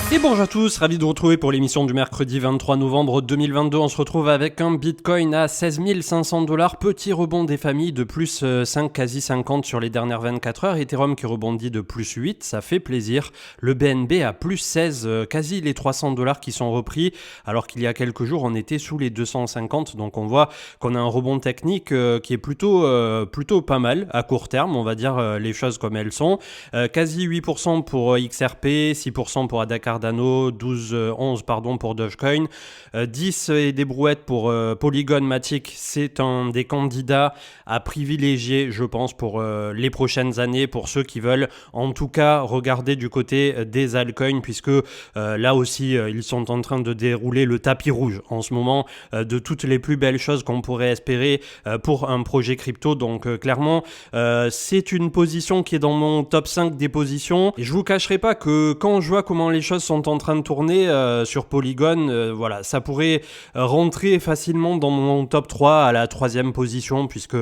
Et bonjour à tous, ravi de vous retrouver pour l'émission du mercredi 23 novembre 2022. On se retrouve avec un Bitcoin à 16 500 $, petit rebond des familles de plus 5, quasi 50 sur les dernières 24 heures. Ethereum qui rebondit de plus 8, ça fait plaisir. Le BNB à plus 16, quasi les 300 $ qui sont repris, alors qu'il y a quelques jours on était sous les 250. Donc on voit qu'on a un rebond technique qui est plutôt pas mal à court terme, on va dire les choses comme elles sont. Quasi 8% pour XRP, 6% pour Ada Cardano, 11 pour Dogecoin, 10 et des brouettes pour Polygon Matic. C'est un des candidats à privilégier, je pense, pour les prochaines années, pour ceux qui veulent en tout cas regarder du côté des altcoins, puisque là aussi ils sont en train de dérouler le tapis rouge en ce moment de toutes les plus belles choses qu'on pourrait espérer pour un projet crypto. Donc clairement c'est une position qui est dans mon top 5 des positions, et je vous cacherai pas que quand je vois comment les choses sont en train de tourner sur Polygon, voilà, ça pourrait rentrer facilement dans mon top 3 à la 3e position, puisque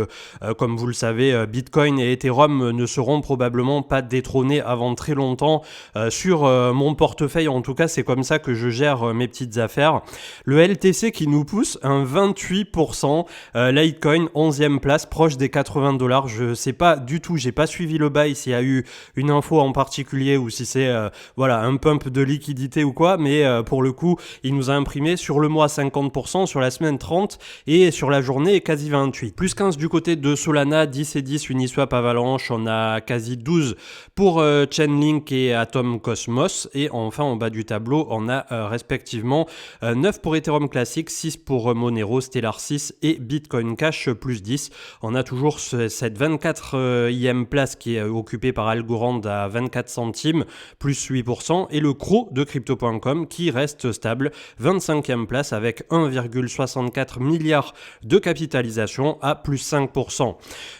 comme vous le savez, Bitcoin et Ethereum ne seront probablement pas détrônés avant très longtemps sur mon portefeuille. En tout cas, c'est comme ça que je gère mes petites affaires. Le LTC qui nous pousse un 28%, Litecoin 11e place, proche des 80 $. Je sais pas du tout, j'ai pas suivi le buy s'il y a eu une info en particulier ou si c'est voilà, un pump de liquidité ou quoi, mais pour le coup, il nous a imprimé sur le mois 50%, sur la semaine 30% et sur la journée quasi 28%. Plus 15 du côté de Solana, 10 et 10 Uniswap Avalanche, on a quasi 12 pour Chainlink et Atom Cosmos, et enfin en bas du tableau, on a respectivement 9 pour Ethereum Classic, 6 pour Monero, Stellar 6 et Bitcoin Cash plus 10. On a toujours cette 24e place qui est occupée par Algorand à 24 centimes, plus 8%, et le CRO de Crypto.com qui reste stable, 25e place avec 1,64 milliard de capitalisation à plus 5%.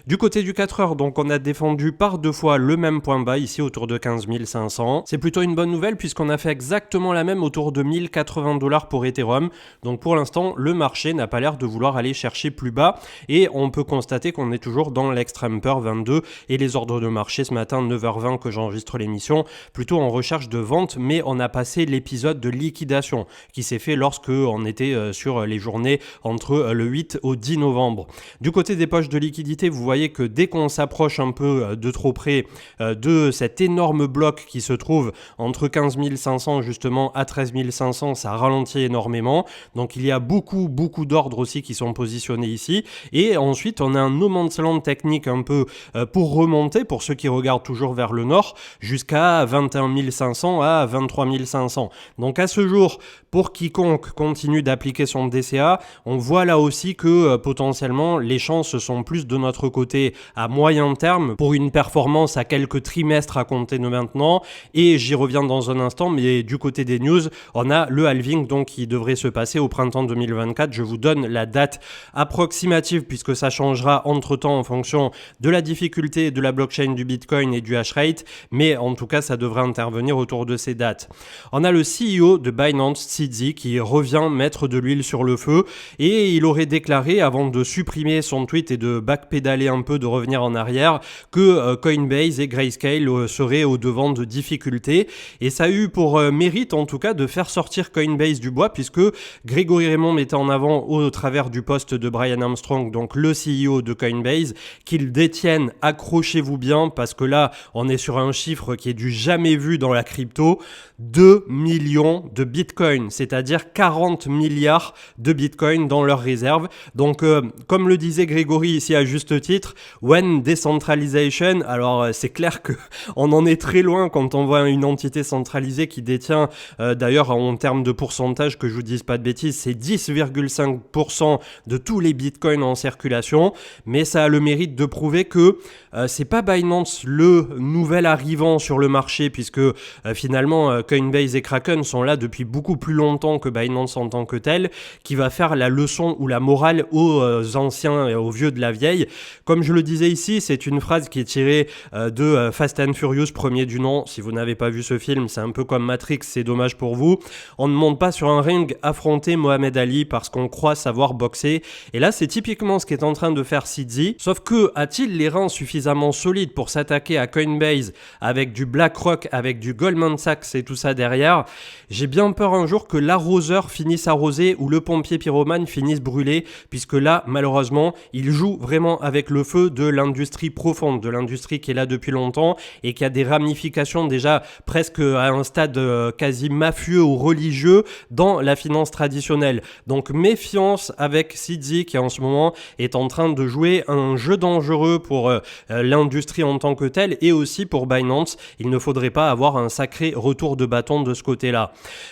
Du côté du 4 heures, donc on a défendu par deux fois le même point bas ici autour de 15 500. C'est plutôt une bonne nouvelle puisqu'on a fait exactement la même autour de 1080 $ pour Ethereum. Donc pour l'instant, le marché n'a pas l'air de vouloir aller chercher plus bas, et on peut constater qu'on est toujours dans l'extreme peur 22, et les ordres de marché ce matin 9h20 que j'enregistre l'émission, plutôt en recherche de vente, mais on a passé l'épisode de liquidation qui s'est fait lorsque on était sur les journées entre le 8 au 10 novembre. Du côté des poches de liquidité, vous voyez que dès qu'on s'approche un peu de trop près de cet énorme bloc qui se trouve entre 15 500 justement à 13 500, ça ralentit énormément. Donc il y a beaucoup d'ordres aussi qui sont positionnés ici, et ensuite on a un no man's land technique un peu pour remonter, pour ceux qui regardent toujours vers le nord, jusqu'à 21 500 à 23 500. Donc à ce jour, pour quiconque continue d'appliquer son DCA, on voit là aussi que potentiellement les chances sont plus de notre côté à moyen terme pour une performance à quelques trimestres à compter de maintenant, et j'y reviens dans un instant. Mais du côté des news, on a le halving donc qui devrait se passer au printemps 2024. Je vous donne la date approximative puisque ça changera entre temps en fonction de la difficulté de la blockchain du Bitcoin et du hash rate, mais en tout cas ça devrait intervenir autour de ces dates. On a le CEO de Binance, CZ, qui revient mettre de l'huile sur le feu, et il aurait déclaré avant de supprimer son tweet et de backpédaler un peu, de revenir en arrière, que Coinbase et Grayscale seraient au devant de difficultés, et ça a eu pour mérite en tout cas de faire sortir Coinbase du bois, puisque Grégory Raymond mettait en avant au travers du post de Brian Armstrong, donc le CEO de Coinbase, qu'ils détiennent, accrochez-vous bien parce que là on est sur un chiffre qui est du jamais vu dans la crypto, 2 millions de bitcoins, c'est-à-dire 40 milliards de bitcoins dans leurs réserves. Donc comme le disait Grégory ici à juste titre, when decentralization, alors c'est clair que on en est très loin quand on voit une entité centralisée qui détient d'ailleurs en termes de pourcentage, que je vous dise pas de bêtises, c'est 10,5% de tous les bitcoins en circulation, mais ça a le mérite de prouver que c'est pas Binance le nouvel arrivant sur le marché, puisque finalement Coinbase et Kraken sont là depuis beaucoup plus longtemps que Binance en tant que tel, qui va faire la leçon ou la morale aux anciens et aux vieux de la vieille. Comme je le disais ici, c'est une phrase qui est tirée de Fast and Furious, premier du nom. Si vous n'avez pas vu ce film, c'est un peu comme Matrix, c'est dommage pour vous. On ne monte pas sur un ring affronter Mohamed Ali parce qu'on croit savoir boxer. Et là, c'est typiquement ce qu'est en train de faire CZ. Sauf que, a-t-il les reins suffisamment solides pour s'attaquer à Coinbase avec du BlackRock, avec du Goldman Sachs et tout tout ça derrière. J'ai bien peur un jour que l'arroseur finisse arrosé ou le pompier pyromane finisse brûlé, puisque là, malheureusement, il joue vraiment avec le feu de l'industrie profonde, de l'industrie qui est là depuis longtemps et qui a des ramifications déjà presque à un stade quasi mafieux ou religieux dans la finance traditionnelle. Donc méfiance avec Sidzi qui en ce moment est en train de jouer un jeu dangereux pour l'industrie en tant que telle et aussi pour Binance. Il ne faudrait pas avoir un sacré retour de bâton de ce côté-là.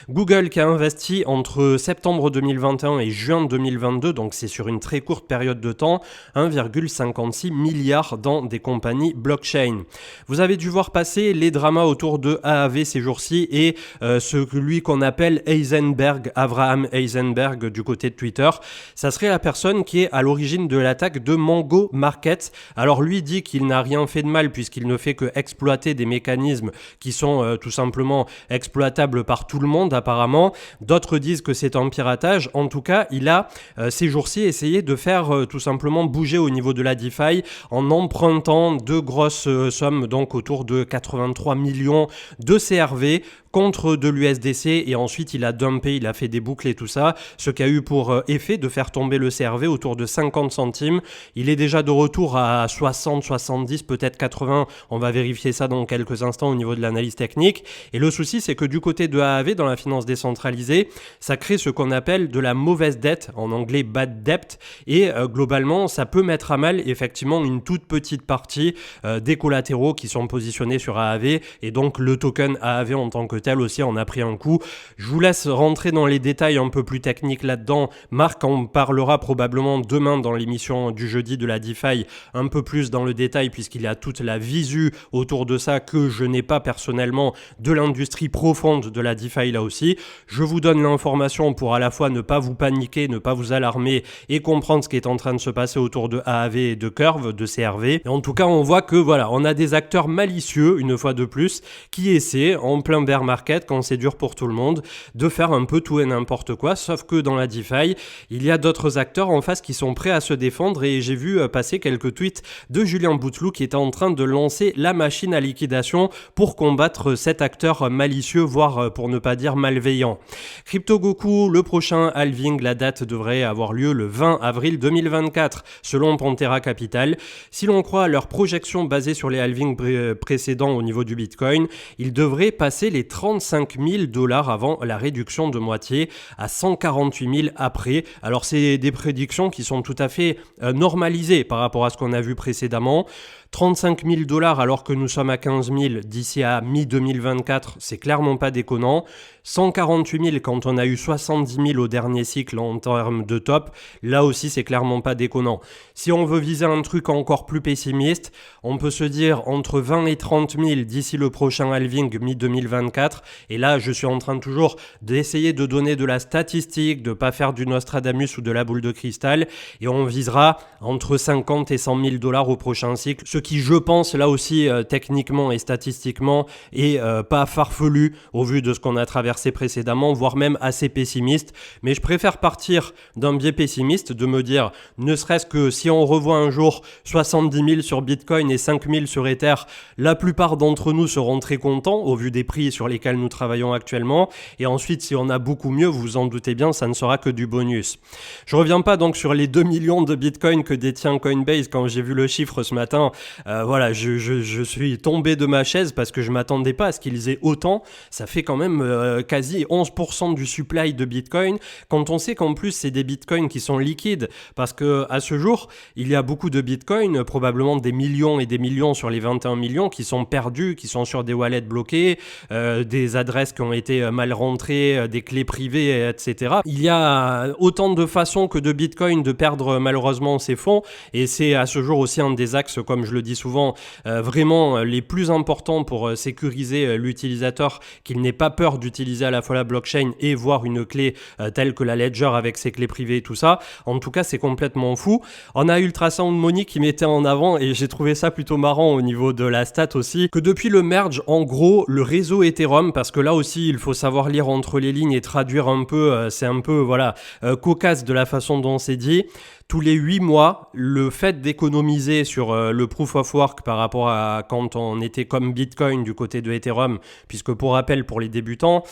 Google qui a investi entre septembre 2021 et juin 2022, donc c'est sur une très courte période de temps, 1,56 milliard dans des compagnies blockchain. Vous avez dû voir passer les dramas autour de AAV ces jours-ci et celui qu'on appelle Heisenberg, Avraham Heisenberg du côté de Twitter. Ça serait la personne qui est à l'origine de l'attaque de Mango Market. Alors lui dit qu'il n'a rien fait de mal puisqu'il ne fait que exploiter des mécanismes qui sont tout simplement exploitables par tout le monde apparemment. D'autres disent que c'est un piratage. En tout cas, il a ces jours-ci essayé de faire tout simplement bouger au niveau de la DeFi en empruntant de grosses sommes, donc autour de 83 millions de CRV contre de l'USDC et ensuite il a dumpé, il a fait des boucles et tout ça, ce qui a eu pour effet de faire tomber le CRV autour de 50 centimes. Il est déjà de retour à 60, 70, peut-être 80, on va vérifier ça dans quelques instants au niveau de l'analyse technique. Et le souci c'est que du côté de AAV, dans la finance décentralisée, ça crée ce qu'on appelle de la mauvaise dette, en anglais bad debt, et globalement ça peut mettre à mal effectivement une toute petite partie des collatéraux qui sont positionnés sur AAV et donc le token AAV en tant que tel aussi en a pris un coup. Je vous laisse rentrer dans les détails un peu plus techniques là-dedans. Marc en parlera probablement demain dans l'émission du jeudi de la DeFi un peu plus dans le détail puisqu'il y a toute la visu autour de ça que je n'ai pas personnellement de l'industrie profonde de la DeFi là aussi. Je vous donne l'information pour à la fois ne pas vous paniquer, ne pas vous alarmer et comprendre ce qui est en train de se passer autour de AAV et de Curve, de CRV. Et en tout cas, on voit que voilà, on a des acteurs malicieux, une fois de plus, qui essaient en plein bear market, quand c'est dur pour tout le monde, de faire un peu tout et n'importe quoi, sauf que dans la DeFi, il y a d'autres acteurs en face qui sont prêts à se défendre et j'ai vu passer quelques tweets de Julien Bouteloup qui était en train de lancer la machine à liquidation pour combattre cet acteur malicieux, voire pour ne pas dire malveillant. CryptoGoku, le prochain halving, la date devrait avoir lieu le 20 avril 2024, selon Pantera Capital. Si l'on croit à leurs projections basées sur les halvings précédents au niveau du Bitcoin, ils devraient passer les 35 000 $ avant la réduction de moitié à 148 000 après. Alors c'est des prédictions qui sont tout à fait normalisées par rapport à ce qu'on a vu précédemment. 35 000 $ alors que nous sommes à 15 000 d'ici à mi-2024, c'est clairement pas déconnant. 148 000 quand on a eu 70 000 au dernier cycle en termes de top, là aussi c'est clairement pas déconnant. Si on veut viser un truc encore plus pessimiste, on peut se dire entre 20 et 30 000 d'ici le prochain halving mi-2024. Et là, je suis en train toujours d'essayer de donner de la statistique, de pas faire du Nostradamus ou de la boule de cristal. Et on visera entre 50 et 100 000 $ au prochain cycle. Ce qui, je pense, là aussi, techniquement et statistiquement, est pas farfelu au vu de ce qu'on a traversé précédemment, voire même assez pessimiste. Mais je préfère partir d'un biais pessimiste, de me dire, ne serait-ce que si on revoit un jour 70 000 sur Bitcoin et 5 000 sur Ether, la plupart d'entre nous seront très contents au vu des prix sur lesquels nous travaillons actuellement. Et ensuite, si on a beaucoup mieux, vous vous en doutez bien, ça ne sera que du bonus. Je reviens pas donc sur les 2 millions de Bitcoin que détient Coinbase. Quand j'ai vu le chiffre ce matin, voilà, je suis tombé de ma chaise parce que je m'attendais pas à ce qu'ils aient autant. Ça fait quand même quasi 11% du supply de Bitcoin. Quand on sait qu'en plus, c'est des Bitcoins qui sont liquides parce que à ce jour, il y a beaucoup de Bitcoin, probablement des millions et des millions sur les 21 millions qui sont perdus, qui sont sur des wallets bloqués, des adresses qui ont été mal rentrées, des clés privées, etc. Il y a autant de façons que de Bitcoin de perdre malheureusement ses fonds et c'est à ce jour aussi un des axes, comme je le dis souvent, vraiment les plus importants pour sécuriser l'utilisateur, qu'il n'ait pas peur d'utiliser à la fois la blockchain et voir une clé telle que la Ledger avec ses clés privées et tout ça. En tout cas, c'est complètement fou. On a Ultrasound Money qui mettait en avant, et j'ai trouvé ça plutôt marrant au niveau de la stat aussi, que depuis le merge, en gros, le réseau Ethereum, parce que là aussi, il faut savoir lire entre les lignes et traduire un peu, c'est un peu, voilà, cocasse de la façon dont c'est dit. tous les 8 mois, le fait d'économiser sur le Proof of Work par rapport à quand on était comme Bitcoin du côté de Ethereum, puisque pour rappel, pour les débutants,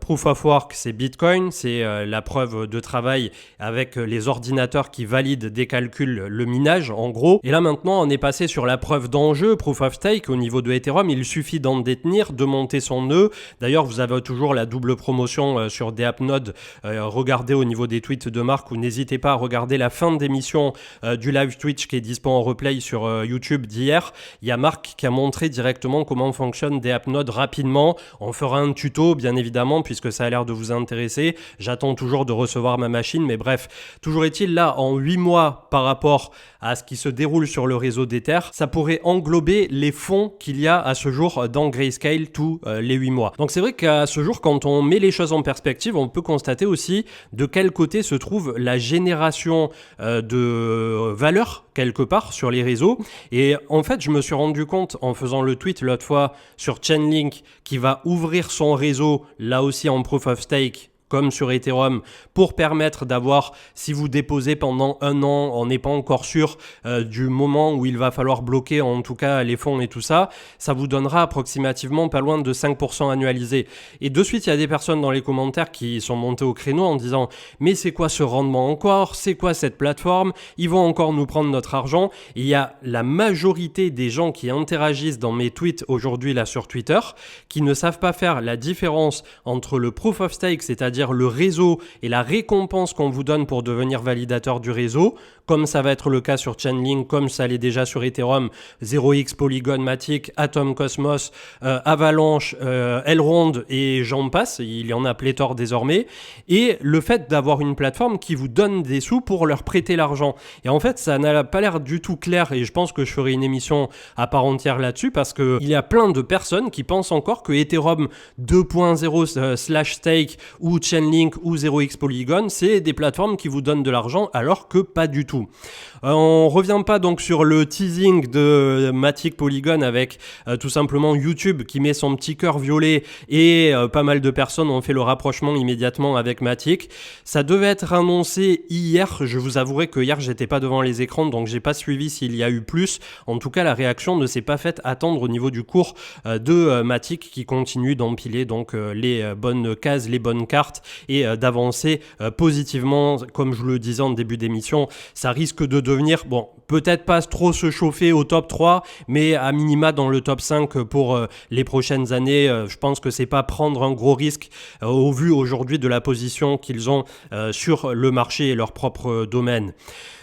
Proof of Work, c'est Bitcoin, c'est la preuve de travail avec les ordinateurs qui valident des calculs, le minage en gros. Et là maintenant, on est passé sur la preuve d'enjeu, Proof of Stake, au niveau de Ethereum. Il suffit d'en détenir, de monter son nœud. D'ailleurs, vous avez toujours la double promotion sur Deapnode. Regardez au niveau des tweets de Marc, ou n'hésitez pas à regarder la fin d'émission du live Twitch qui est dispo en replay sur YouTube d'hier. Il y a Marc qui a montré directement comment fonctionne Deapnode rapidement. On fera un tuto bien évidemment puisque ça a l'air de vous intéresser. J'attends toujours de recevoir ma machine, mais bref, toujours est-il là, en 8 mois par rapport à ce qui se déroule sur le réseau d'Ether, ça pourrait englober les fonds qu'il y a à ce jour dans Grayscale tous les 8 mois. Donc c'est vrai qu'à ce jour, quand on met les choses en perspective, on peut constater aussi de quel côté se trouve la génération de valeur quelque part sur les réseaux. Et en fait, je me suis rendu compte en faisant le tweet l'autre fois sur Chainlink qui va ouvrir son réseau là aussi en Proof of Stake comme sur Ethereum, pour permettre d'avoir, si vous déposez pendant 1 an, on n'est pas encore sûr du moment où il va falloir bloquer en tout cas les fonds et tout ça, ça vous donnera approximativement pas loin de 5% annualisé. Et de suite, il y a des personnes dans les commentaires qui sont montées au créneau en disant « Mais c'est quoi ce rendement encore ? C'est quoi cette plateforme ? Ils vont encore nous prendre notre argent ?» Et il y a la majorité des gens qui interagissent dans mes tweets aujourd'hui là sur Twitter qui ne savent pas faire la différence entre le Proof of Stake, c'est-à-dire le réseau et la récompense qu'on vous donne pour devenir validateur du réseau, comme ça va être le cas sur Chainlink, comme ça l'est déjà sur Ethereum, 0x, Polygon, Matic, Atom Cosmos, Avalanche, Elrond et j'en passe, il y en a pléthore désormais, et le fait d'avoir une plateforme qui vous donne des sous pour leur prêter l'argent. Et en fait, ça n'a pas l'air du tout clair, et je pense que je ferai une émission à part entière là-dessus, parce qu'il y a plein de personnes qui pensent encore que Ethereum 2.0 /stake ou Chainlink ou 0x Polygon, c'est des plateformes qui vous donnent de l'argent alors que pas du tout. On revient pas donc sur le teasing de Matic Polygon avec tout simplement YouTube qui met son petit cœur violet et pas mal de personnes ont fait le rapprochement immédiatement avec Matic. Ça devait être annoncé hier, je vous avouerai que hier j'étais pas devant les écrans donc j'ai pas suivi s'il y a eu plus. En tout cas la réaction ne s'est pas faite attendre au niveau du cours de Matic qui continue d'empiler donc les bonnes cases, les bonnes cartes et d'avancer positivement. Comme je le disais en début d'émission, ça risque de devenir, bon, peut-être pas trop se chauffer au top 3, mais à minima dans le top 5 pour les prochaines années. Je pense que c'est pas prendre un gros risque au vu aujourd'hui de la position qu'ils ont sur le marché et leur propre domaine.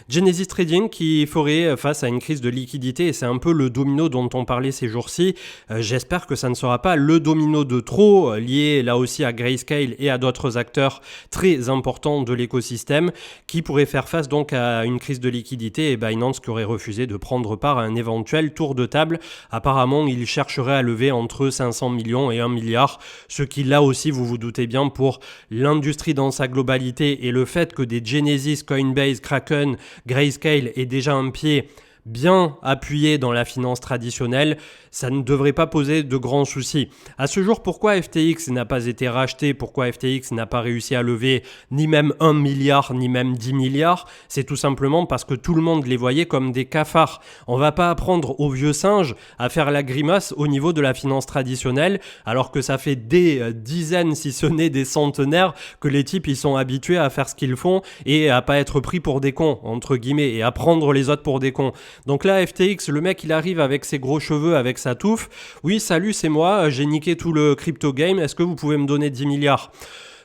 Genesis Trading qui ferait face à une crise de liquidité et c'est un peu le domino dont on parlait ces jours-ci. J'espère que ça ne sera pas le domino de trop lié là aussi à Grayscale et à d'autres acteurs très importants de l'écosystème qui pourraient faire face donc à une crise de liquidité et Binance qui aurait refusé de prendre part à un éventuel tour de table. Apparemment, il chercherait à lever entre 500 millions et 1 milliard, ce qui là aussi, vous vous doutez bien, pour l'industrie dans sa globalité et le fait que des Genesis, Coinbase, Kraken, Grayscale est déjà un pied bien appuyé dans la finance traditionnelle, ça ne devrait pas poser de grands soucis. À ce jour, pourquoi FTX n'a pas été racheté, pourquoi FTX n'a pas réussi à lever ni même 1 milliard, ni même 10 milliards, c'est tout simplement parce que tout le monde les voyait comme des cafards. On va pas apprendre aux vieux singes à faire la grimace au niveau de la finance traditionnelle, alors que ça fait des dizaines, si ce n'est des centenaires, que les types ils sont habitués à faire ce qu'ils font et à pas être pris pour des cons, entre guillemets, et à prendre les autres pour des cons. Donc là, FTX, le mec, il arrive avec ses gros cheveux, avec sa touffe. Oui, salut, c'est moi, j'ai niqué tout le crypto game. Est-ce que vous pouvez me donner 10 milliards ?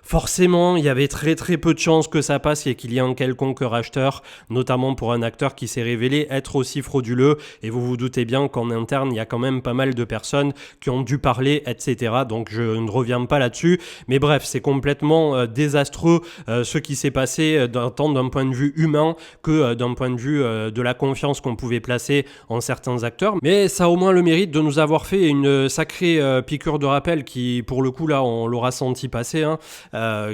Forcément, il y avait très très peu de chances que ça passe et qu'il y ait un quelconque racheteur, notamment pour un acteur qui s'est révélé être aussi frauduleux. Et vous vous doutez bien qu'en interne, il y a quand même pas mal de personnes qui ont dû parler, etc. Donc je ne reviens pas là-dessus. Mais bref, c'est complètement désastreux ce qui s'est passé tant d'un point de vue humain que d'un point de vue de la confiance qu'on pouvait placer en certains acteurs. Mais ça a au moins le mérite de nous avoir fait une sacrée piqûre de rappel qui, pour le coup, là, on l'aura senti passer,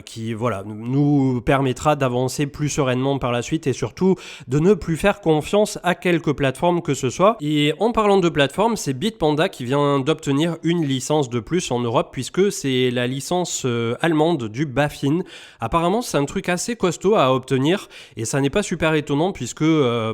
qui voilà, nous permettra d'avancer plus sereinement par la suite et surtout de ne plus faire confiance à quelque plateforme que ce soit. Et en parlant de plateforme, c'est Bitpanda qui vient d'obtenir une licence de plus en Europe puisque c'est la licence allemande du BaFin. Apparemment, c'est un truc assez costaud à obtenir et ça n'est pas super étonnant puisque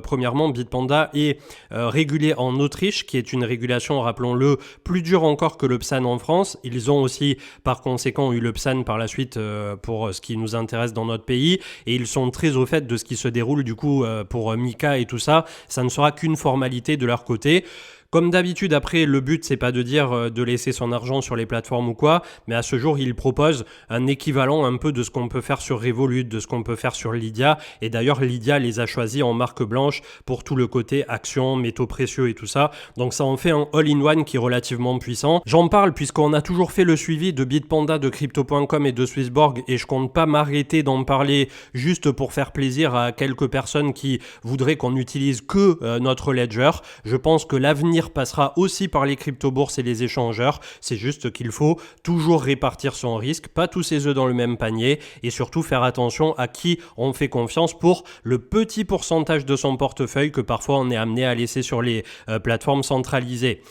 premièrement, Bitpanda est régulé en Autriche qui est une régulation, rappelons-le, plus dure encore que le PSAN en France. Ils ont aussi par conséquent eu le PSAN par la suite pour ce qui nous intéresse dans notre pays et ils sont très au fait de ce qui se déroule du coup pour MiCA et tout ça. Ça ne sera qu'une formalité de leur côté. Comme d'habitude, après, le but, c'est pas de dire de laisser son argent sur les plateformes ou quoi, mais à ce jour, il propose un équivalent un peu de ce qu'on peut faire sur Revolut, de ce qu'on peut faire sur Lydia. Et d'ailleurs, Lydia les a choisis en marque blanche pour tout le côté actions, métaux précieux et tout ça. Donc ça en fait un all-in-one qui est relativement puissant. J'en parle puisqu'on a toujours fait le suivi de Bitpanda, de Crypto.com et de Swissborg et je compte pas m'arrêter d'en parler juste pour faire plaisir à quelques personnes qui voudraient qu'on utilise que notre ledger. Je pense que l'avenir passera aussi par les crypto-bourses et les échangeurs. C'est juste qu'il faut toujours répartir son risque, pas tous ses œufs dans le même panier et surtout faire attention à qui on fait confiance pour le petit pourcentage de son portefeuille que parfois on est amené à laisser sur les plateformes centralisées.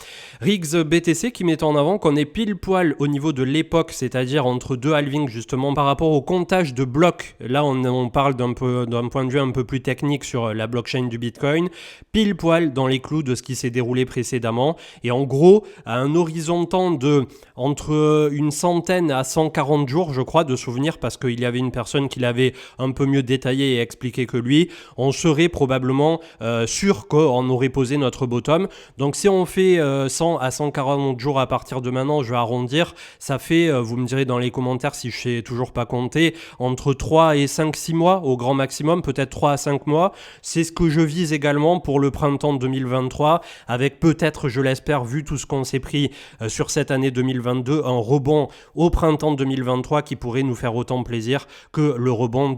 Riggs BTC qui met en avant qu'on est pile poil au niveau de l'époque, c'est-à-dire entre deux halvings justement par rapport au comptage de blocs. Là on parle d'un point de vue un peu plus technique sur la blockchain du Bitcoin, pile poil dans les clous de ce qui s'est déroulé précédemment et en gros à un horizon de temps de entre une centaine à 140 jours je crois de souvenirs parce qu'il y avait une personne qui l'avait un peu mieux détaillé et expliqué que lui, on serait probablement sûr qu'on aurait posé notre bottom. Donc si on fait 100 à 140 jours à partir de maintenant, je vais arrondir, ça fait, vous me direz dans les commentaires si je sais toujours pas compter, entre 3 et 5-6 mois au grand maximum, peut-être 3 à 5 mois. C'est ce que je vise également pour le printemps 2023 avec peut-être, je l'espère, vu tout ce qu'on s'est pris sur cette année 2022, un rebond au printemps 2023 qui pourrait nous faire autant plaisir que le rebond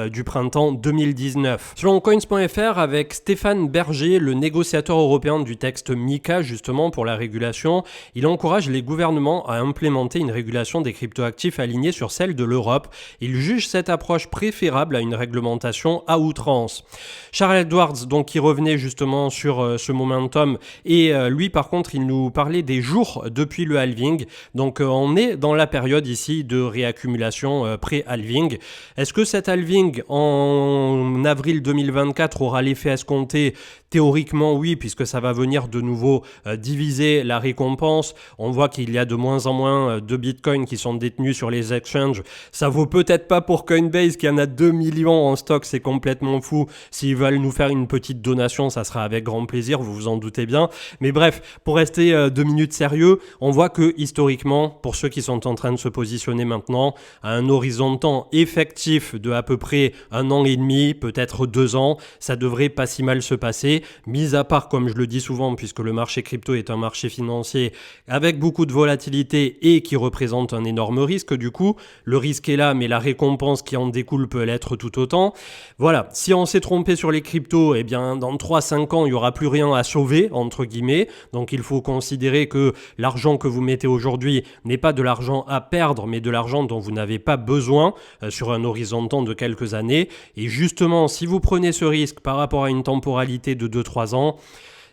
du printemps 2019. Selon coins.fr, avec Stéphane Berger, le négociateur européen du texte MiCA, justement pour la régulation, il encourage les gouvernements à implémenter une régulation des cryptoactifs alignée sur celle de l'Europe. Il juge cette approche préférable à une réglementation à outrance. Charles Edwards, donc, qui revenait justement sur ce momentum, et lui, par contre, il nous parlait des jours depuis le halving. Donc, on est dans la période ici de réaccumulation pré-halving. Est-ce que cet halving en avril 2024 aura l'effet escompté ? Théoriquement, oui, puisque ça va venir de nouveau diviser la récompense. On voit qu'il y a de moins en moins de bitcoins qui sont détenus sur les exchanges. Ça vaut peut-être pas pour Coinbase qui en a 2 millions en stock, c'est complètement fou. S'ils veulent nous faire une petite donation, ça sera avec grand plaisir, vous vous en doutez bien. Mais bref, pour rester 2 minutes sérieux, on voit que historiquement, pour ceux qui sont en train de se positionner maintenant, à un horizon de temps effectif de à peu près 1 an et demi, peut-être 2 ans, ça devrait pas si mal se passer. Mis à part, comme je le dis souvent, puisque le marché crypto est un marché financier avec beaucoup de volatilité et qui représente un énorme risque, du coup, le risque est là, mais la récompense qui en découle peut l'être tout autant. Voilà, si on s'est trompé sur les cryptos, eh bien, dans 3-5 ans, il n'y aura plus rien à sauver, entre guillemets. Donc, il faut considérer que l'argent que vous mettez aujourd'hui n'est pas de l'argent à perdre, mais de l'argent dont vous n'avez pas besoin sur un horizon de temps de quelques années. Et justement, si vous prenez ce risque par rapport à une temporalité de 2-3 ans,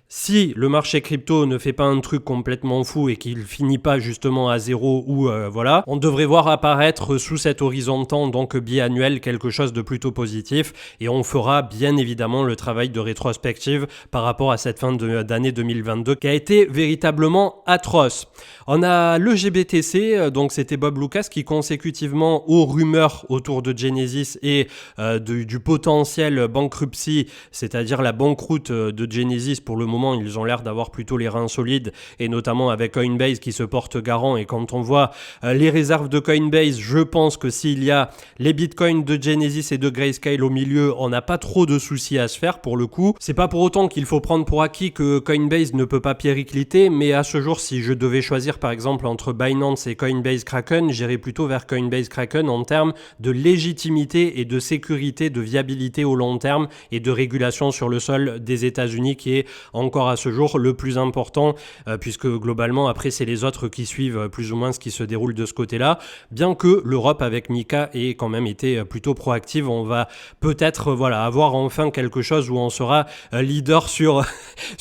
si le marché crypto ne fait pas un truc complètement fou et qu'il finit pas justement à zéro ou voilà, on devrait voir apparaître sous cet horizon de temps donc biannuel quelque chose de plutôt positif et on fera bien évidemment le travail de rétrospective par rapport à cette fin d'année 2022 qui a été véritablement atroce. On a le GBTC, donc c'était Bob Lucas qui consécutivement aux rumeurs autour de Genesis et du potentiel bankruptcy, c'est-à-dire la banqueroute de Genesis pour le moment, ils ont l'air d'avoir plutôt les reins solides et notamment avec Coinbase qui se porte garant et quand on voit les réserves de Coinbase, je pense que s'il y a les bitcoins de Genesis et de Grayscale au milieu, on n'a pas trop de soucis à se faire pour le coup. C'est pas pour autant qu'il faut prendre pour acquis que Coinbase ne peut pas péricliter, mais à ce jour, si je devais choisir par exemple entre Binance et Coinbase Kraken, j'irais plutôt vers Coinbase Kraken en termes de légitimité et de sécurité, de viabilité au long terme et de régulation sur le sol des États-Unis qui est en encore à ce jour le plus important, puisque globalement après c'est les autres qui suivent plus ou moins ce qui se déroule de ce côté-là, bien que l'Europe avec Mika ait quand même été plutôt proactive. On va peut-être avoir enfin quelque chose où on sera leader sur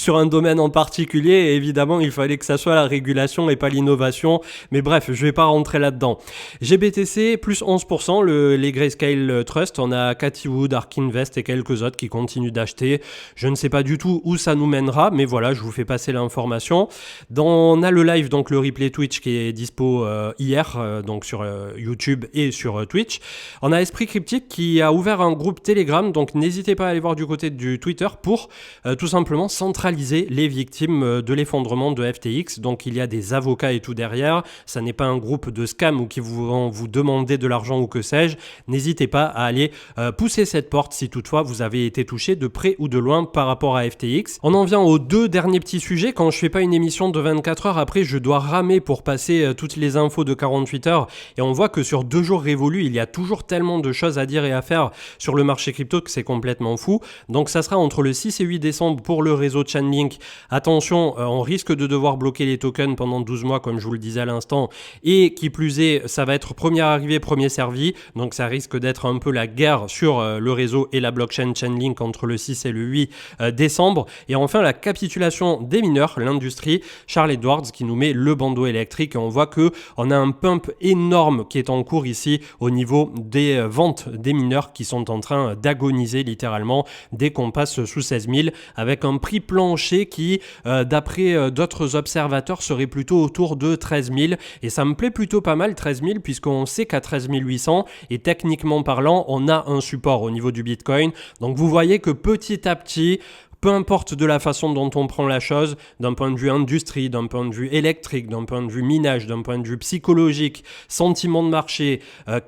un domaine en particulier, et évidemment il fallait que ça soit la régulation et pas l'innovation, mais bref, je vais pas rentrer là-dedans. GBTC plus 11%, les Grayscale Trust, on a Cathy Wood, Ark Invest et quelques autres qui continuent d'acheter. Je ne sais pas du tout où ça nous mènera, mais voilà, je vous fais passer l'information. On a le live, donc le replay Twitch qui est dispo hier, donc sur YouTube et sur Twitch. On a Esprit Cryptique qui a ouvert un groupe Telegram, donc n'hésitez pas à aller voir du côté du Twitter pour tout simplement centraliser les victimes de l'effondrement de FTX. Donc il y a des avocats et tout derrière, ça n'est pas un groupe de scam ou qui vont vous demander de l'argent ou que sais-je. N'hésitez pas à aller pousser cette porte si toutefois vous avez été touché de près ou de loin par rapport à FTX. On en vient aux deux derniers petits sujets. Quand je fais pas une émission de 24 heures, après je dois ramer pour passer toutes les infos de 48 heures, et on voit que sur 2 jours révolus, il y a toujours tellement de choses à dire et à faire sur le marché crypto que c'est complètement fou. Donc ça sera entre le 6 et 8 décembre pour le réseau Chainlink. Attention, on risque de devoir bloquer les tokens pendant 12 mois comme je vous le disais à l'instant, et qui plus est, ça va être premier arrivé, premier servi, donc ça risque d'être un peu la guerre sur le réseau et la blockchain Chainlink entre le 6 et le 8 décembre. Et enfin la capitulation des mineurs, l'industrie, Charles Edwards qui nous met le bandeau électrique, et on voit que on a un pump énorme qui est en cours ici au niveau des ventes des mineurs qui sont en train d'agoniser littéralement dès qu'on passe sous 16 000, avec un prix plancher qui d'après d'autres observateurs serait plutôt autour de 13 000, et ça me plaît plutôt pas mal 13 000, puisqu'on sait qu'à 13 800 et techniquement parlant on a un support au niveau du Bitcoin. Donc vous voyez que petit à petit, peu importe de la façon dont on prend la chose, d'un point de vue industrie, d'un point de vue électrique, d'un point de vue minage, d'un point de vue psychologique, sentiment de marché,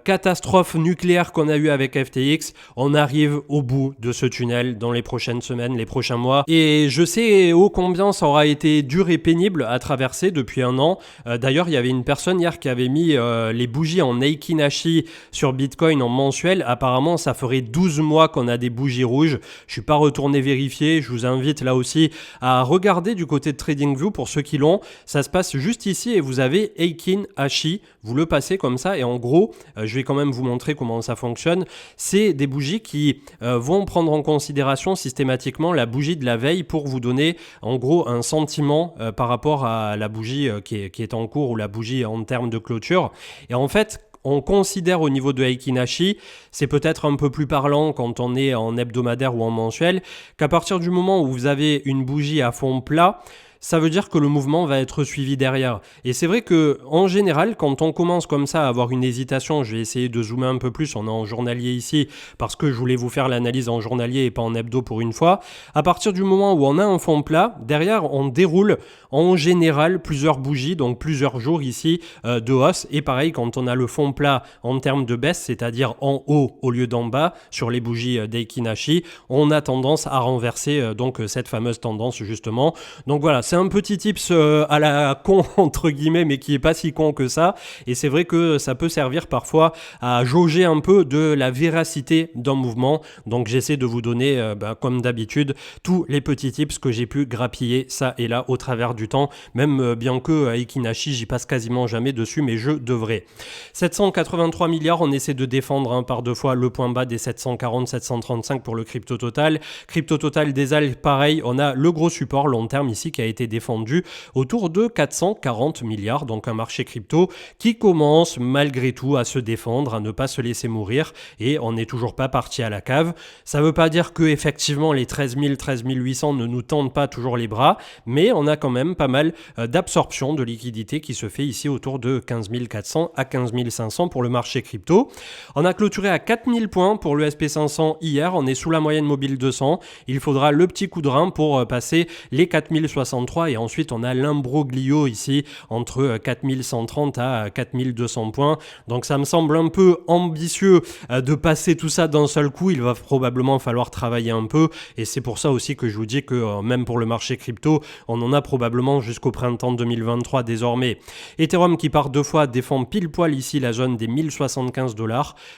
catastrophe nucléaire qu'on a eu avec FTX, on arrive au bout de ce tunnel dans les prochaines semaines, les prochains mois. Et je sais ô combien ça aura été dur et pénible à traverser depuis un an. D'ailleurs, il y avait une personne hier qui avait mis les bougies en Eikinashi sur Bitcoin en mensuel. Apparemment, ça ferait 12 mois qu'on a des bougies rouges. Je suis pas retourné vérifier. Je vous invite là aussi à regarder du côté de TradingView pour ceux qui l'ont. Ça se passe juste ici et vous avez Eikin Hashi. Vous le passez comme ça et en gros, je vais quand même vous montrer comment ça fonctionne. C'est des bougies qui vont prendre en considération systématiquement la bougie de la veille pour vous donner en gros un sentiment par rapport à la bougie qui est en cours ou la bougie en termes de clôture. Et en fait, on considère au niveau de Eikinashi, c'est peut-être un peu plus parlant quand on est en hebdomadaire ou en mensuel, qu'à partir du moment où vous avez une bougie à fond plat, ça veut dire que le mouvement va être suivi derrière. Et c'est vrai que en général, quand on commence comme ça à avoir une hésitation, je vais essayer de zoomer un peu plus, on est en journalier ici, parce que je voulais vous faire l'analyse en journalier et pas en hebdo pour une fois. À partir du moment où on a un fond plat, derrière on déroule en général plusieurs bougies, donc plusieurs jours ici de hausse. Et pareil, quand on a le fond plat en termes de baisse, c'est-à-dire en haut au lieu d'en bas, sur les bougies d'Eikinashi, on a tendance à renverser donc cette fameuse tendance justement. Donc voilà, c'est un petit tips à la con entre guillemets, mais qui est pas si con que ça, et c'est vrai que ça peut servir parfois à jauger un peu de la véracité d'un mouvement. Donc j'essaie de vous donner comme d'habitude tous les petits tips que j'ai pu grappiller ça et là au travers du temps, même bien que à Eikinashi j'y passe quasiment jamais dessus, mais je devrais. 783 milliards, on essaie de défendre par 2 fois le point bas des 740-735 pour le crypto total. Crypto total des ALG, pareil, on a le gros support long terme ici qui a été défendu autour de 440 milliards, donc un marché crypto qui commence malgré tout à se défendre, à ne pas se laisser mourir, et on n'est toujours pas parti à la cave. Ça veut pas dire que effectivement les 13 000, 13 800 ne nous tendent pas toujours les bras, mais on a quand même pas mal d'absorption de liquidité qui se fait ici autour de 15 400 à 15 500 pour le marché crypto. On a clôturé à 4000 points pour le SP500 hier, on est sous la moyenne mobile 200, il faudra le petit coup de rein pour passer les 4070 43 et ensuite on a l'imbroglio ici entre 4130 à 4200 points. Donc ça me semble un peu ambitieux de passer tout ça d'un seul coup. Il va probablement falloir travailler un peu et c'est pour ça aussi que je vous dis que même pour le marché crypto, on en a probablement jusqu'au printemps 2023 désormais. Ethereum qui par deux fois défend pile poil ici la zone des 1075 $.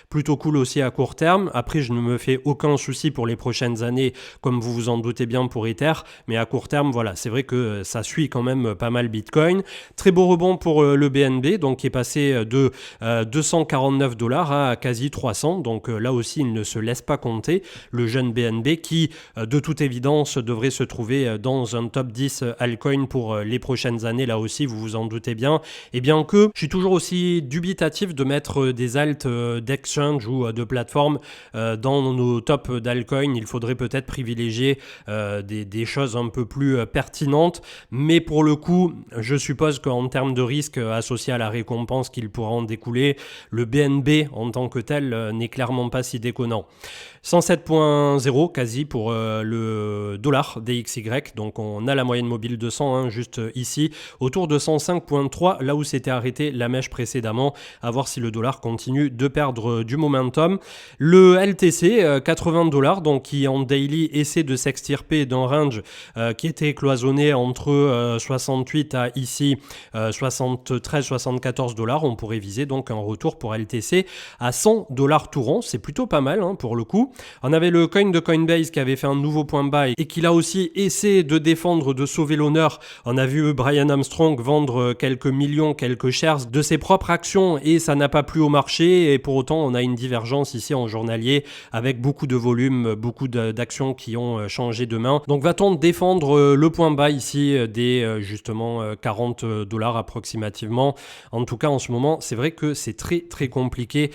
Plutôt cool aussi à court terme. Après, je ne me fais aucun souci pour les prochaines années, comme vous vous en doutez bien pour Ether. Mais à court terme, voilà, c'est vrai que ça suit quand même pas mal Bitcoin. Très beau rebond pour le BNB, donc qui est passé de 249 $ à quasi 300. Donc là aussi, il ne se laisse pas compter. Le jeune BNB qui, de toute évidence, devrait se trouver dans un top 10 altcoin pour les prochaines années. Là aussi, vous vous en doutez bien. Et bien que je suis toujours aussi dubitatif de mettre des alts d'exchange ou de plateforme dans nos tops d'altcoin. Il faudrait peut-être privilégier des choses un peu plus pertinentes. Mais pour le coup, je suppose qu'en termes de risque associé à la récompense qu'il pourra en découler, le BNB en tant que tel n'est clairement pas si déconnant. 107.0 quasi pour le dollar DXY, donc on a la moyenne mobile 200 juste ici, autour de 105.3, là où s'était arrêté la mèche précédemment, à voir si le dollar continue de perdre du momentum. Le LTC, 80 $, donc qui en daily essaie de s'extirper d'un range qui était cloisonné entre 68 à ici 73-74 $, on pourrait viser donc un retour pour LTC à 100 $ tout rond, c'est plutôt pas mal pour le coup. On avait le coin de Coinbase qui avait fait un nouveau point bas et qui là aussi essaie de défendre, de sauver l'honneur. On a vu Brian Armstrong vendre quelques millions, quelques shares de ses propres actions et ça n'a pas plu au marché et pour autant on a une divergence ici en journalier avec beaucoup de volume, beaucoup d'actions qui ont changé de main. Donc va-t-on défendre le point bas ici des justement 40 $ approximativement. En tout cas en ce moment c'est vrai que c'est très très compliqué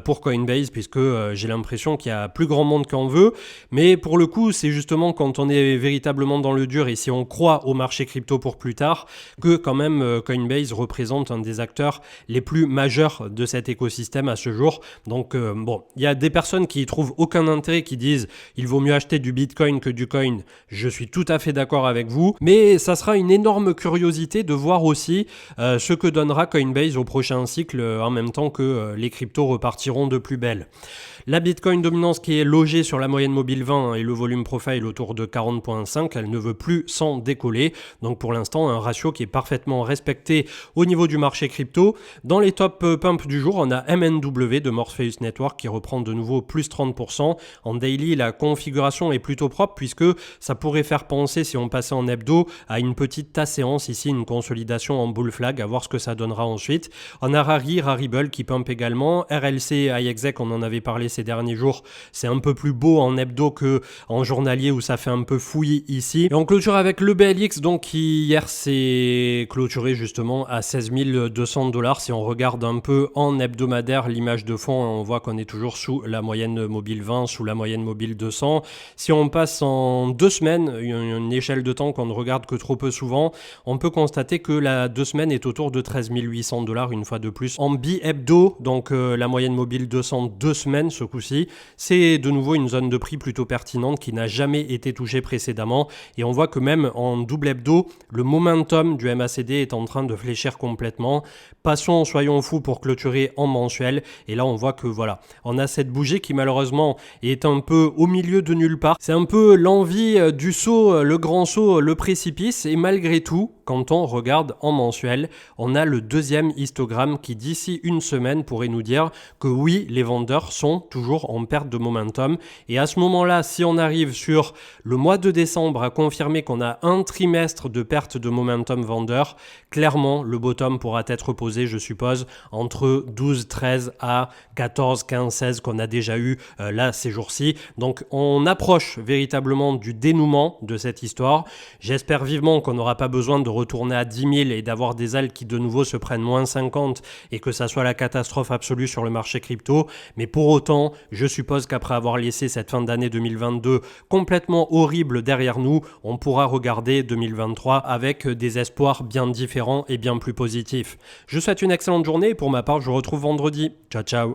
pour Coinbase puisque j'ai l'impression qu'il y a plus grand monde qu'en veut, mais pour le coup c'est justement quand on est véritablement dans le dur et si on croit au marché crypto pour plus tard que quand même Coinbase représente un des acteurs les plus majeurs de cet écosystème à ce jour. Donc bon, il y a des personnes qui y trouvent aucun intérêt, qui disent il vaut mieux acheter du Bitcoin que du coin. Je suis tout à fait d'accord avec vous, mais ça sera une énorme curiosité de voir aussi ce que donnera Coinbase au prochain cycle en même temps que les cryptos repartiront de plus belle. La Bitcoin dominance qui est logée sur la moyenne mobile 20 et le volume profile autour de 40.5, elle ne veut plus s'en décoller. Donc pour l'instant, un ratio qui est parfaitement respecté au niveau du marché crypto. Dans les top pumps du jour, on a MNW de Morpheus Network qui reprend de nouveau plus 30%. En daily, la configuration est plutôt propre puisque ça pourrait faire penser, si on passait en hebdo, à une petite tasséance ici, une consolidation en bull flag, à voir ce que ça donnera ensuite. On a Rarible qui pump également. RLC, iExec, on en avait parlé ces derniers jours, c'est un peu plus beau en hebdo que en journalier où ça fait un peu fouillis ici. Et on clôture avec le BLX donc qui hier s'est clôturé justement à 16 200 $. Si on regarde un peu en hebdomadaire l'image de fond, on voit qu'on est toujours sous la moyenne mobile 20, sous la moyenne mobile 200. Si on passe en 2 semaines, une échelle de temps qu'on ne regarde que trop peu souvent, on peut constater que la 2 semaines est autour de 13 800 $ une fois de plus. En bi-hebdo, donc la moyenne mobile 200 2 semaines ce coup-ci, c'est de nouveau une zone de prix plutôt pertinente qui n'a jamais été touchée précédemment et on voit que même en double hebdo, le momentum du MACD est en train de fléchir complètement. Passons, soyons fous pour clôturer en mensuel et là on voit que voilà, on a cette bougie qui malheureusement est un peu au milieu de nulle part. C'est un peu l'envie du saut, le grand saut, le précipice et malgré tout, quand on regarde en mensuel, on a le deuxième histogramme qui d'ici une semaine pourrait nous dire que oui, les vendeurs sont toujours en perte de momentum et à ce moment-là, si on arrive sur le mois de décembre à confirmer qu'on a un trimestre de perte de momentum vendeur, clairement le bottom pourra être posé, je suppose, entre 12, 13 à 14, 15, 16 qu'on a déjà eu là ces jours-ci. Donc on approche véritablement du dénouement de cette histoire. J'espère vivement qu'on n'aura pas besoin de retourner à 10 000 et d'avoir des alts qui de nouveau se prennent moins 50 et que ça soit la catastrophe absolue sur le marché crypto. Mais pour autant, je suppose qu'après avoir laissé cette fin d'année 2022 complètement horrible derrière nous, on pourra regarder 2023 avec des espoirs bien différents et bien plus positifs. Je vous souhaite une excellente journée et pour ma part, je vous retrouve vendredi. Ciao, ciao.